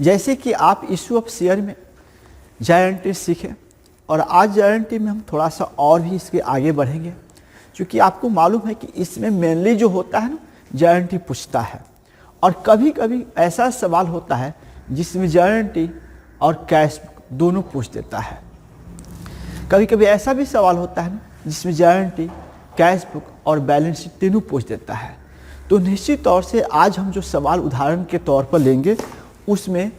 जैसे कि आप इशू ऑफ शेयर में JNT सीखें और आज JNT में हम थोड़ा सा और भी इसके आगे बढ़ेंगे, क्योंकि आपको मालूम है कि इसमें मेनली जो होता है ना JNT पूछता है, और कभी कभी ऐसा सवाल होता है जिसमें JNT और कैश दोनों पूछ देता है। कभी कभी ऐसा भी सवाल होता है ना जिसमें JNT, कैश बुक और बैलेंस शीट तीनों पूछ देता है। तो निश्चित तौर से आज हम जो सवाल उदाहरण के तौर पर लेंगे उसमें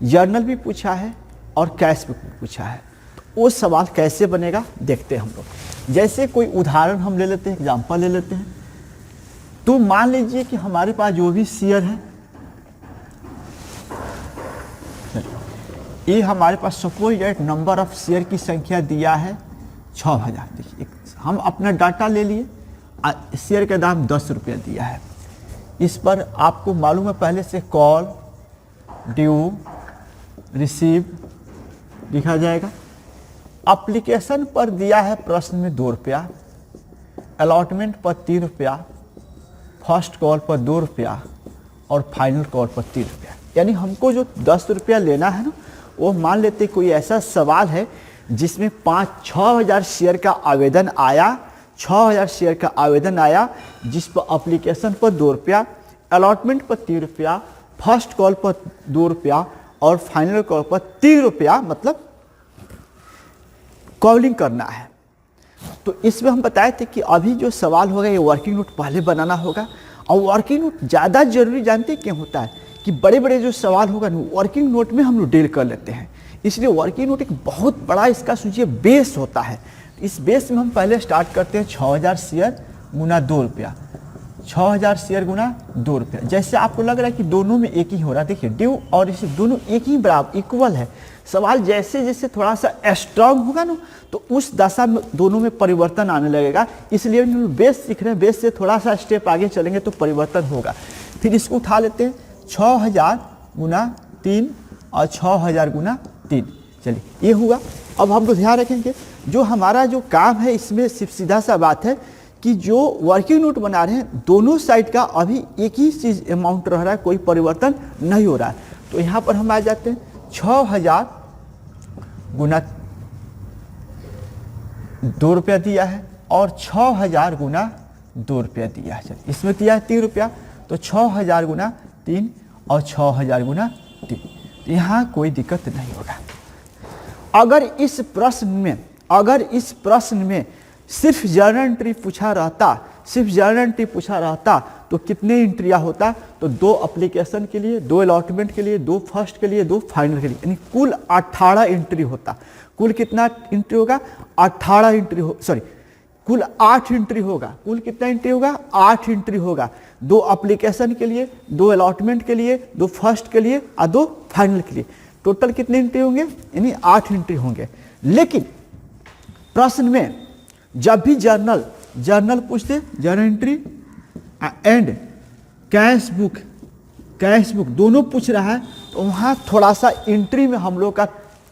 जर्नल भी पूछा है और कैश बुक भी पूछा है। तो वो सवाल कैसे बनेगा देखते हैं हम लोग। जैसे कोई उदाहरण हम ले लेते हैं, एग्जाम्पल ले लेते हैं। तो मान लीजिए कि हमारे पास जो भी शेयर है, ये हमारे पास suppose that number of share की संख्या दिया है 6000। देखिए हम अपना डाटा ले लिए, शेयर का दाम 10 रुपया दिया है। इस पर आपको मालूम है पहले से कॉल, ड्यू, रिसीव लिखा जाएगा। एप्लीकेशन पर दिया है प्रश्न में 2 रुपया, अलॉटमेंट पर 3 रुपया, फर्स्ट कॉल पर 2 रुपया और फाइनल कॉल पर 3 रुपया। यानी हमको जो 10 रुपया लेना है ना, वो मान लेते कोई ऐसा सवाल है जिसमें 6,000 शेयर का आवेदन आया, 6,000 शेयर का आवेदन आया, जिस पर एप्लीकेशन पर 2 रुपया, अलॉटमेंट पर 3 रुपया, फर्स्ट कॉल पर 2 रुपया और फाइनल कॉल पर 3 रुपया, मतलब कॉलिंग करना है। तो इसमें हम बताए थे कि अभी जो सवाल होगा ये वर्किंग नोट पहले बनाना होगा। और वर्किंग नोट ज़्यादा जरूरी जानते क्यों होता है कि बड़े बड़े जो सवाल होगा ना वर्किंग नोट में हम लोग डील कर लेते हैं। इसलिए वर्किंग नोट एक बहुत बड़ा इसका सोचिए बेस होता है। इस बेस में हम पहले स्टार्ट करते हैं 6,000 शेयर गुना 2 रुपया, 6,000 शेयर गुना 2 रुपया। जैसे आपको लग रहा है कि दोनों में एक ही हो रहा है, देखिए ड्यू और इसे दोनों एक ही बराबर इक्वल है। सवाल जैसे जैसे थोड़ा सा स्ट्रांग होगा ना तो उस दशा में दोनों में परिवर्तन आने लगेगा। इसलिए हम बेस सीख रहे हैं, बेस से थोड़ा सा स्टेप आगे चलेंगे तो परिवर्तन होगा। फिर इसको उठा लेते हैं 6,000 गुना 3 और 6,000 गुना 3। चलिए ये हुआ। अब हम लोग ध्यान रखेंगे जो हमारा जो काम है इसमें सिर्फ सीधा सा बात है कि जो वर्किंग नोट बना रहे हैं दोनों साइड का अभी एक ही चीज अमाउंट रह रहा है, कोई परिवर्तन नहीं हो रहा है। तो यहाँ पर हम आ जाते हैं 6,000 गुना 2 रुपया दिया है और 6,000 गुना 2 रुपया दिया है। चलिए इसमें दिया है 3 रुपया, तो 6,000 गुना 3 और 6,000 गुना 3। यहाँ कोई दिक्कत नहीं होगा। अगर इस प्रश्न में सिर्फ जर्नल एंट्री पूछा रहता, तो कितने एंट्रियाँ होता? तो 2 एप्लीकेशन के लिए, 2 अलॉटमेंट के लिए, 2 फर्स्ट के लिए, 2 फाइनल के लिए, यानी कुल 18 एंट्री होता। कुल कितना एंट्री होगा? 18 एंट्री कुल 8 एंट्री होगा। कुल कितना एंट्री होगा? 8 एंट्री होगा। 2 एप्लीकेशन के लिए, 2 अलॉटमेंट के लिए, 2 फर्स्ट के लिए और 2 फाइनल के लिए। टोटल कितने एंट्री होंगे? यानी 8 एंट्री होंगे। लेकिन प्रश्न में जब भी जर्नल पूछते, journal entry and cash book दोनों पूछ रहा है, तो वहाँ थोड़ा सा एंट्री में हम लोग का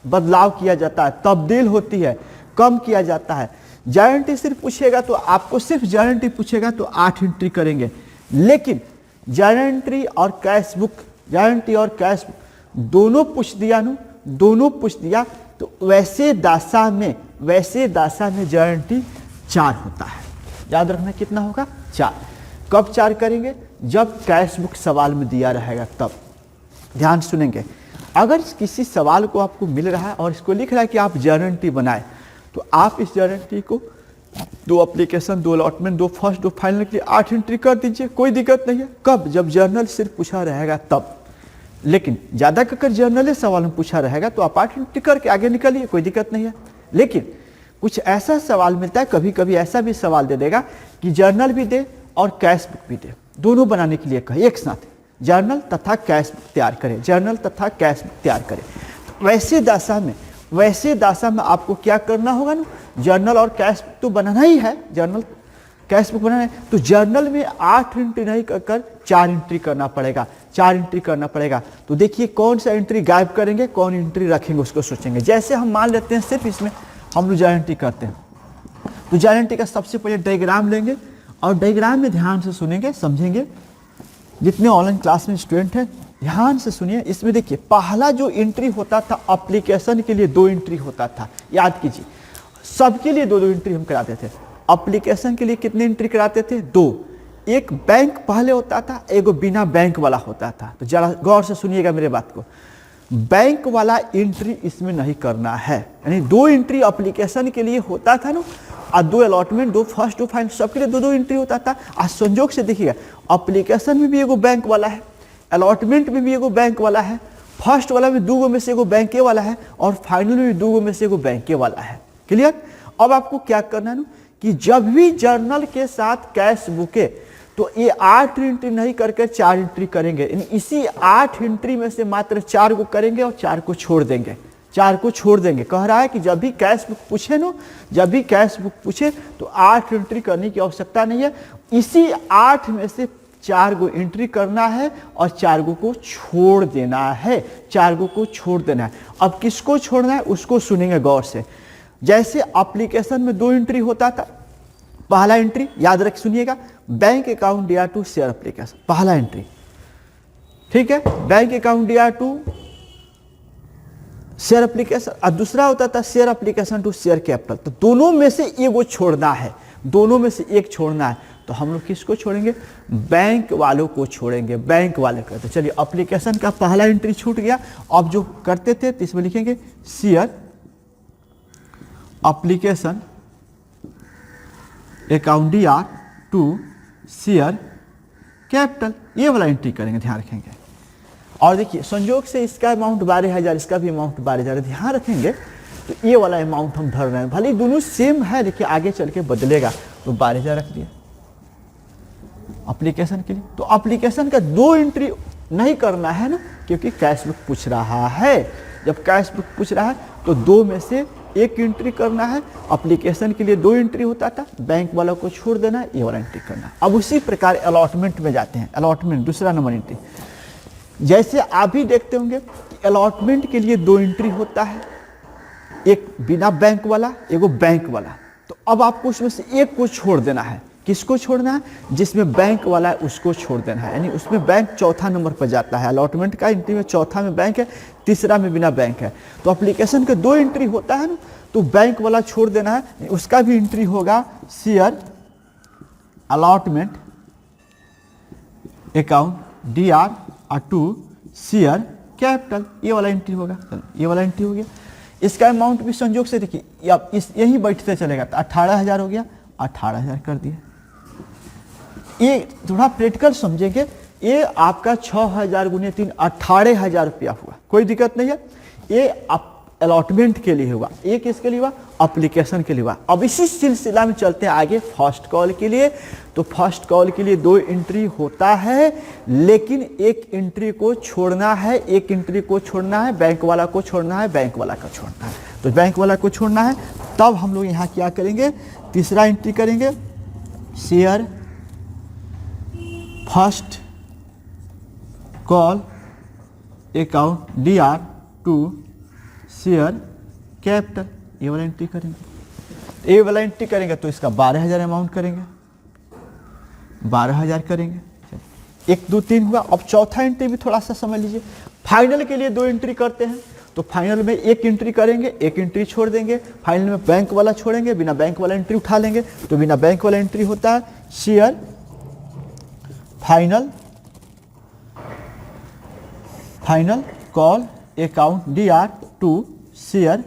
बदलाव किया जाता है, तब्दील होती है, कम किया जाता है। JNT सिर्फ पूछेगा तो आपको सिर्फ JNT पूछेगा तो 8 एंट्री करेंगे। लेकिन JNT और कैश बुक दोनों पूछ दिया तो वैसे दशा में JNT 4 होता है। याद रखना कितना होगा? 4। कब 4 करेंगे? जब कैश बुक सवाल में दिया रहेगा तब। ध्यान सुनेंगे। अगर किसी सवाल को आपको मिल रहा है और इसको लिख रहा है कि आप JNT बनाए, तो आप इस JNT को 2 एप्लीकेशन, 2 अलॉटमेंट, 2 फर्स्ट, 2 फाइनल के लिए 8 एंट्री कर दीजिए, कोई दिक्कत नहीं है। कब? जब जर्नल सिर्फ पूछा रहेगा तब। लेकिन ज़्यादा कर जर्नल सवाल में पूछा रहेगा तो आप 8 एंट्री करके आगे निकलिए, कोई दिक्कत नहीं है। लेकिन कुछ ऐसा सवाल मिलता है, कभी कभी ऐसा भी सवाल दे देगा कि जर्नल भी दे और कैश बुक भी दे, दोनों बनाने के लिए कहे एक साथ, जर्नल तथा कैश बुक तैयार करें, जर्नल तथा कैश बुक तैयार करें। तो वैसे दशा में आपको क्या करना होगा ना, जर्नल और कैश बुक तो बनाना ही है, जर्नल कैश बुक बनाना है। तो जर्नल में 8 एंट्री नहीं कर 4 एंट्री करना पड़ेगा, 4 एंट्री करना पड़ेगा। तो देखिए कौन सा एंट्री गायब करेंगे, कौन एंट्री रखेंगे, उसको सोचेंगे। जैसे हम मान लेते हैं सिर्फ इसमें हम लोग JNT करते हैं, तो JNT का सबसे पहले डायग्राम लेंगे और डायग्राम में ध्यान से सुनेंगे, समझेंगे। जितने ऑनलाइन क्लास में स्टूडेंट हैं ध्यान से सुनिए, इसमें देखिए पहला जो एंट्री होता था एप्लीकेशन के लिए 2 एंट्री होता था, याद कीजिए सबके लिए 2-2 एंट्री हम कराते थे। एप्लीकेशन के लिए कितने एंट्री कराते थे? 2। एक बैंक पहले होता था, एगो बिना बैंक वाला होता था। तो जरा गौर से सुनिएगा मेरे बात को, बैंक वाला एंट्री इसमें नहीं करना है, यानी 2 एंट्री एप्लीकेशन के लिए होता था ना, और 2 अलॉटमेंट, 2 फर्स्ट 2 फाइनल, सबके लिए 2-2 एंट्री होता था। आज संजोग से देखिएगा एप्लीकेशन में भी एगो बैंक वाला है, अलॉटमेंट में भी एगो बैंक वाला है, फर्स्ट वाला में 2 में से एगो बैंके वाला है, और फाइनल में भी 2 में से एगो बैंके वाला है। क्लियर? अब आपको क्या करना है ना कि जब भी जर्नल के साथ कैश बुक है तो ये 8 एंट्री नहीं करके 4 एंट्री करेंगे, यानी इसी 8 एंट्री में से मात्र 4 को करेंगे और 4 को छोड़ देंगे, 4 को छोड़ देंगे। कह रहा है कि जब भी कैश बुक पूछे ना, जब भी कैश बुक पूछे तो 8 एंट्री करने की आवश्यकता नहीं है, इसी 8 में से 4 को एंट्री करना है और 4 को छोड़ देना है, 4 को छोड़ देना है। अब किसको छोड़ना है उसको सुनेंगे गौर से। जैसे एप्लीकेशन में 2 एंट्री होता था, पहला एंट्री याद रख सुनिएगा, बैंक अकाउंट दिया टू शेयर एप्लीकेशन, पहला एंट्री, ठीक है, बैंक अकाउंट दिया टू शेयर एप्लीकेशन, और दूसरा होता था share application to share capital. तो दोनों में से एगो छोड़ना है, दोनों में से एक छोड़ना है। तो हम लोग किसको छोड़ेंगे? बैंक वालों को छोड़ेंगे, बैंक वाले करते। चलिए एप्लीकेशन का पहला एंट्री छूट गया। अब जो करते थे तो इसमें लिखेंगे शेयर एप्लीकेशन अकाउंट दिया टू शेयर कैपिटल, ये वाला एंट्री करेंगे, ध्यान रखेंगे। और देखिए संयोग से इसका अमाउंट 12,000, इसका भी अमाउंट 12,000, ध्यान रखेंगे। तो ये वाला अमाउंट हम धर रहे हैं, भले दोनों सेम है लेकिन आगे चल के बदलेगा। तो 12,000 रख दिया एप्लीकेशन के लिए। तो एप्लीकेशन का 2 एंट्री नहीं करना है ना, क्योंकि कैश बुक पूछ रहा है। जब कैश बुक पूछ रहा है तो 2 में से 1 एंट्री करना है। एप्लीकेशन के लिए 2 एंट्री होता था, बैंक वाला को छोड़ देना है, ये वाला एंट्री करना है। अब उसी प्रकार अलॉटमेंट में जाते हैं। अलॉटमेंट दूसरा नंबर एंट्री, जैसे आप भी देखते होंगे अलॉटमेंट के लिए 2 एंट्री होता है, एक बिना बैंक वाला, एगो बैंक वाला। तो अब आपको उसमें से एक को छोड़ देना है। किसको छोड़ना है? जिसमें बैंक वाला है उसको छोड़ देना है, यानी उसमें बैंक चौथा नंबर पर जाता है। अलॉटमेंट का एंट्री में चौथा में बैंक है, तीसरा में बिना बैंक है। तो एप्लीकेशन का 2 एंट्री होता है ना, तो बैंक वाला छोड़ देना है, उसका भी एंट्री होगा share allotment account DR to share capital, ये वाला एंट्री होगा। ये वाला एंट्री हो गया। इसका अमाउंट भी संयोग से देखिए अब यही बैठते चलेगा। तो 18,000 हो गया, 18,000 कर दिया। ये थोड़ा प्रैक्टिकल समझेंगे। ये आपका 6,000 गुने 3 18,000 रुपया हुआ, कोई दिक्कत नहीं है। ये अलॉटमेंट के लिए हुआ, एक इसके लिए हुआ, एप्लीकेशन के लिए हुआ। अब इसी सिलसिला में चलते हैं आगे फर्स्ट कॉल के लिए। तो फर्स्ट कॉल के लिए 2 एंट्री होता है, लेकिन एक एंट्री को छोड़ना है, एक एंट्री को छोड़ना है, बैंक वाला को छोड़ना है, बैंक वाला को छोड़ना है। तो बैंक वाला को छोड़ना है, तब हम लोग यहाँ क्या करेंगे? तीसरा एंट्री करेंगे share first call account DR to share capital, ये वाला एंट्री करेंगे। ये वाला एंट्री करेंगे तो इसका 12,000 अमाउंट करेंगे, 12,000 करेंगे। 1 2 3 हुआ। अब चौथा एंट्री भी थोड़ा सा समझ लीजिए। फाइनल के लिए 2 एंट्री करते हैं, तो फाइनल में 1 एंट्री करेंगे, 1 एंट्री छोड़ देंगे। फाइनल में बैंक वाला छोड़ेंगे, बिना बैंक वाला एंट्री उठा लेंगे। तो बिना बैंक वाला एंट्री होता है share final call account DR to share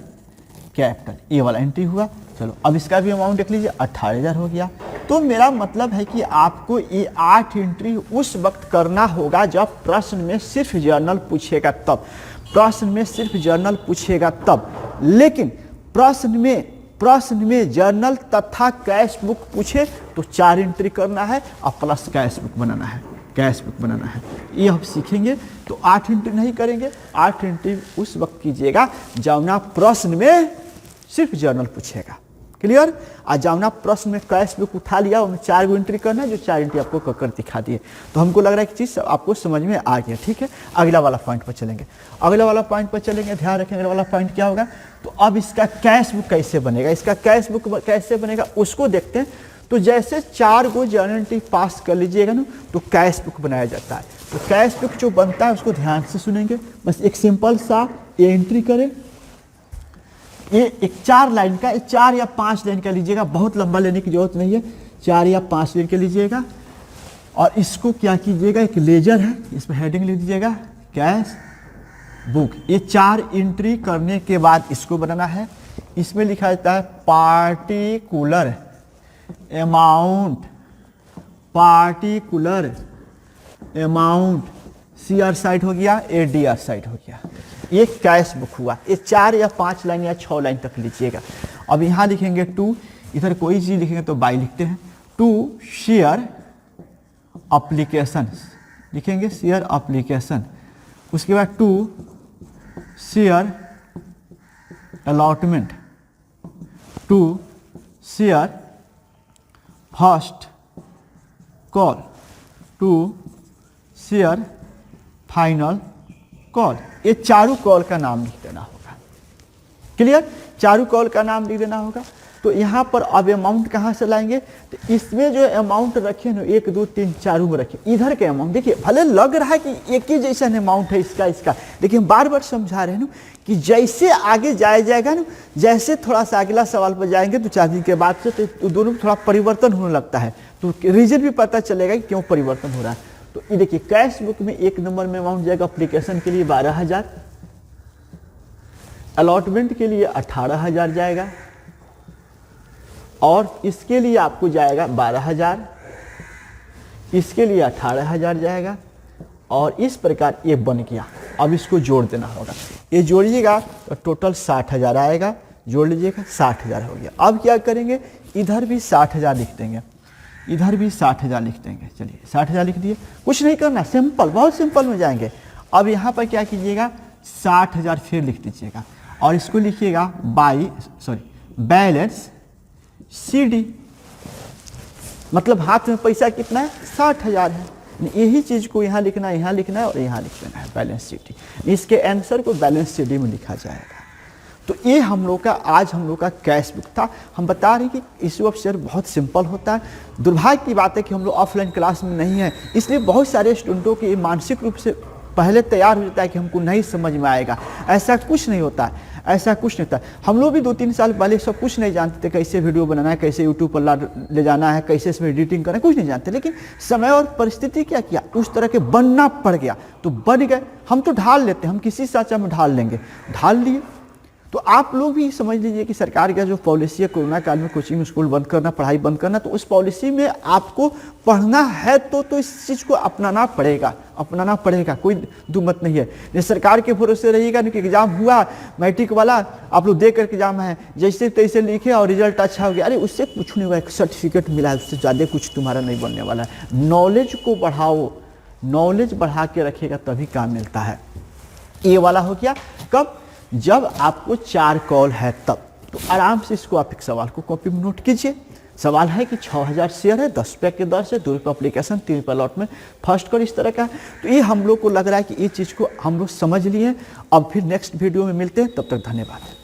capital, ये वाला एंट्री हुआ। चलो अब इसका भी अमाउंट देख लीजिए, 18,000 हो गया। तो मेरा मतलब है कि आपको ये 8 एंट्री उस वक्त करना होगा जब प्रश्न में सिर्फ जर्नल पूछेगा तब, प्रश्न में सिर्फ जर्नल पूछेगा तब। लेकिन प्रश्न में जर्नल तथा कैश बुक पूछे तो 4 एंट्री करना है और प्लस कैश बुक बनाना है, कैश बुक बनाना है। ये हम सीखेंगे। तो 8 एंट्री नहीं करेंगे, 8 एंट्री उस वक्त कीजिएगा जब ना प्रश्न में सिर्फ जर्नल पूछेगा। क्लियर? आज जावना प्रश्न में कैश बुक उठा लिया, उनमें 4 गो एंट्री करना है, जो 4 एंट्री आपको कर दिखा दिए। तो हमको लग रहा है कि चीज़ आपको समझ में आ गया। ठीक है, अगला वाला पॉइंट पर चलेंगे। अगला वाला पॉइंट पर चलेंगे, ध्यान रखेंगे अगला वाला पॉइंट क्या होगा। तो अब इसका कैश बुक कैसे बनेगा, इसका कैश बुक कैसे बनेगा उसको देखते हैं। तो जैसे 4 गो जर्नल एंट्री पास कर लीजिएगा ना, तो कैश बुक बनाया जाता है। तो कैश बुक जो बनता है उसको ध्यान से सुनेंगे। बस एक सिंपल सा एंट्री करें, ये एक 4 लाइन का, 4 या 5 लाइन का लीजिएगा, बहुत लंबा लेने की जरूरत नहीं है, 4 या 5 लाइन का लीजिएगा। और इसको क्या कीजिएगा, एक लेजर है, इस पर हेडिंग लिख दीजिएगा कैश बुक। ये 4 एंट्री करने के बाद इसको बनाना है। इसमें लिखा जाता है particular amount, particular amount, CR side हो गया, ADR साइड हो गया। ये कैश बुक हुआ। ये 4 या 5 लाइन या 6 लाइन तक लीजिएगा। अब यहाँ लिखेंगे टू, इधर कोई चीज लिखेंगे तो बाई लिखते हैं, टू शेयर एप्लीकेशन लिखेंगे, शेयर एप्लीकेशन। उसके बाद to share allotment, to share first call, to share final call. ये चारों कॉल का नाम लिख देना होगा। क्लियर, चारों कॉल का नाम लिख देना होगा। तो यहाँ पर अब अमाउंट कहाँ से लाएंगे, तो इसमें जो अमाउंट रखे ना 1 2 3 4 में रखे, इधर के अमाउंट देखिए, भले लग रहा है कि एक ही जैसा अमाउंट है इसका इसका, लेकिन बार बार समझा रहे हैं ना कि जैसे आगे जाया जाएगा ना, जैसे थोड़ा सा अगला सवाल पर जाएंगे तो 4 दिन के बाद से तो दोनों में थोड़ा परिवर्तन होने लगता है, तो रीजन भी पता चलेगा कि क्यों परिवर्तन हो रहा है। तो ये देखिए कैश बुक में 1 नंबर में अमाउंट जाएगा एप्लीकेशन के लिए 12,000, अलॉटमेंट के लिए 18,000 जाएगा, और इसके लिए आपको जाएगा 12,000, इसके लिए 18,000 जाएगा, और इस प्रकार ये बन गया। अब इसको जोड़ देना होगा, ये जोड़िएगा तो टोटल 60,000 आएगा, जोड़ लीजिएगा 60,000 हो गया। अब क्या करेंगे, इधर भी 60,000 लिख देंगे, इधर भी 60,000 लिख देंगे। चलिए 60,000 लिख दिए, कुछ नहीं करना, सिंपल, बहुत सिंपल में जाएंगे। अब यहाँ पर क्या कीजिएगा, 60,000 फिर लिख दीजिएगा, और इसको लिखिएगा बैलेंस CD, मतलब हाथ में पैसा कितना है, 60,000 है। यही चीज को यहाँ लिखना है, यहाँ लिखना है, और यहाँ लिख देना है बैलेंस CD। इसके आंसर को बैलेंस CD में लिखा जाएगा। तो ये हम लोग का आज हम लोग का कैश बुक था। हम बता रहे हैं कि इशू ऑफ शेयर बहुत सिंपल होता है। दुर्भाग्य की बात है कि हम लोग ऑफलाइन क्लास में नहीं है, इसलिए बहुत सारे स्टूडेंटों की मानसिक रूप से पहले तैयार हो जाता है कि हमको नहीं समझ में आएगा। ऐसा कुछ नहीं होता है, ऐसा कुछ नहीं होता। हम लोग भी 2-3 साल पहले सब कुछ नहीं जानते थे, कैसे वीडियो बनाना है, कैसे यूट्यूब पर ले जाना है, कैसे इसमें एडिटिंग करना है, कुछ नहीं जानते। लेकिन समय और परिस्थिति क्या किया, उस तरह के बनना पड़ गया, तो बन गए। हम तो ढाल लेते हैं, हम किसी साचा में ढाल लेंगे, ढाल लिए। तो आप लोग भी समझ लीजिए कि सरकार का जो पॉलिसी है, कोरोना काल में कोचिंग स्कूल बंद करना, पढ़ाई बंद करना, तो उस पॉलिसी में आपको पढ़ना है तो इस चीज़ को अपनाना पड़ेगा, कोई दुमत नहीं है। ये सरकार के भरोसे रहिएगा नहीं कि एग्जाम हुआ मैट्रिक वाला, आप लोग दे करके एग्जाम है जैसे तैसे लिखे और रिजल्ट अच्छा हो गया, अरे उससे कुछ नहीं हुआ, एक सर्टिफिकेट मिला है, उससे ज़्यादा कुछ तुम्हारा नहीं बनने वाला है। नॉलेज को बढ़ाओ, नॉलेज बढ़ा के रखिएगा तभी काम मिलता है। ये वाला हो गया कब, जब आपको 4 कॉल है तब। तो आराम से इसको आप एक सवाल को कॉपी में नोट कीजिए। सवाल है कि 6,000 शेयर है, 10 रुपये के दर से, 2 रुपये एप्लीकेशन, 3 रुपये अलॉटमेंट, फर्स्ट कॉल, इस तरह का। तो ये हम लोग को लग रहा है कि ये चीज़ को हम लोग समझ लिए। अब फिर नेक्स्ट वीडियो में मिलते हैं, तब तक धन्यवाद।